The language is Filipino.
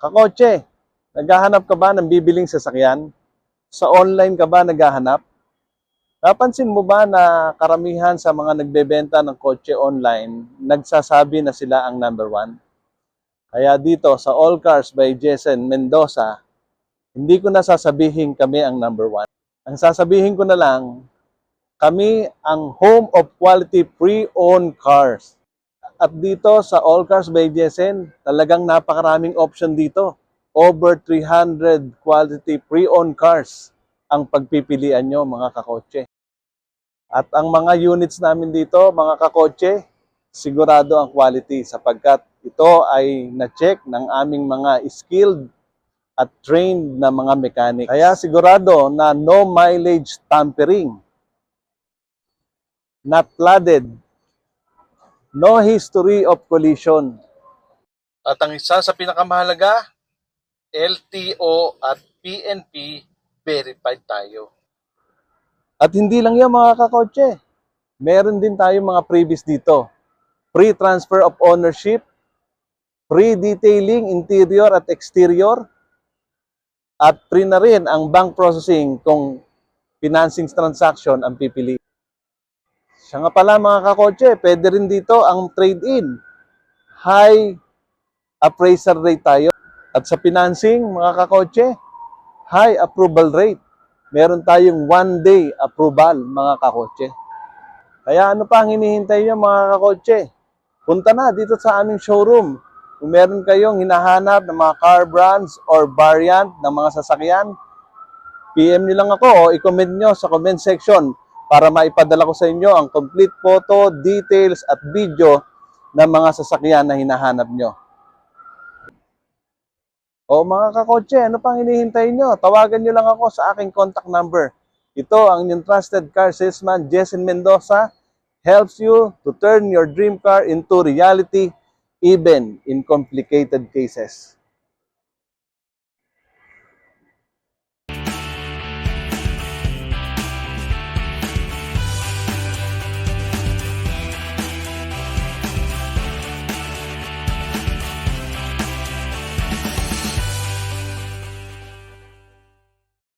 Kakotse, naghahanap ka ba ng bibiling sasakyan? Sa online ka ba naghahanap? Napansin mo ba na karamihan sa mga nagbebenta ng kotse online, nagsasabi na sila ang number one? Kaya dito sa All Cars by Jason Mendoza, hindi ko na sasabihin kami ang number one. Ang sasabihin ko na lang, kami ang home of quality pre-owned cars. At dito sa All Cars by Jason, talagang napakaraming option dito. Over 300 quality pre-owned cars ang pagpipilian nyo mga kakotse. At ang mga units namin dito, mga kakotse, sigurado ang quality sapagkat ito ay na-check ng aming mga skilled at trained na mga mechanic. Kaya sigurado na no mileage tampering, not flooded, no history of collision. At ang isa sa pinakamahalaga, LTO at PNP verified tayo. At hindi lang yan mga kakotse. Meron din tayong mga previous dito. Free transfer of ownership, free detailing interior at exterior, at free na rin ang bank processing kung financing transaction ang pipili. Siya nga pala mga kakotse, pwede rin dito ang trade-in. High appraisal rate tayo. At sa financing mga kakotse, high approval rate. Meron tayong 1-day approval mga kakotse. Kaya ano pa ang hinihintay nyo mga kakotse? Punta na dito sa aming showroom. Kung meron kayong hinahanap ng mga car brands or variant ng mga sasakyan, PM nyo lang ako o i-comment nyo sa comment section para maipadala ko sa inyo ang complete photo, details at video ng mga sasakyan na hinahanap nyo. O mga kakotse, ano pang hinihintay nyo? Tawagan nyo lang ako sa aking contact number. Ito ang inyong trusted car salesman, Jason Mendoza, helps you to turn your dream car into reality even in complicated cases.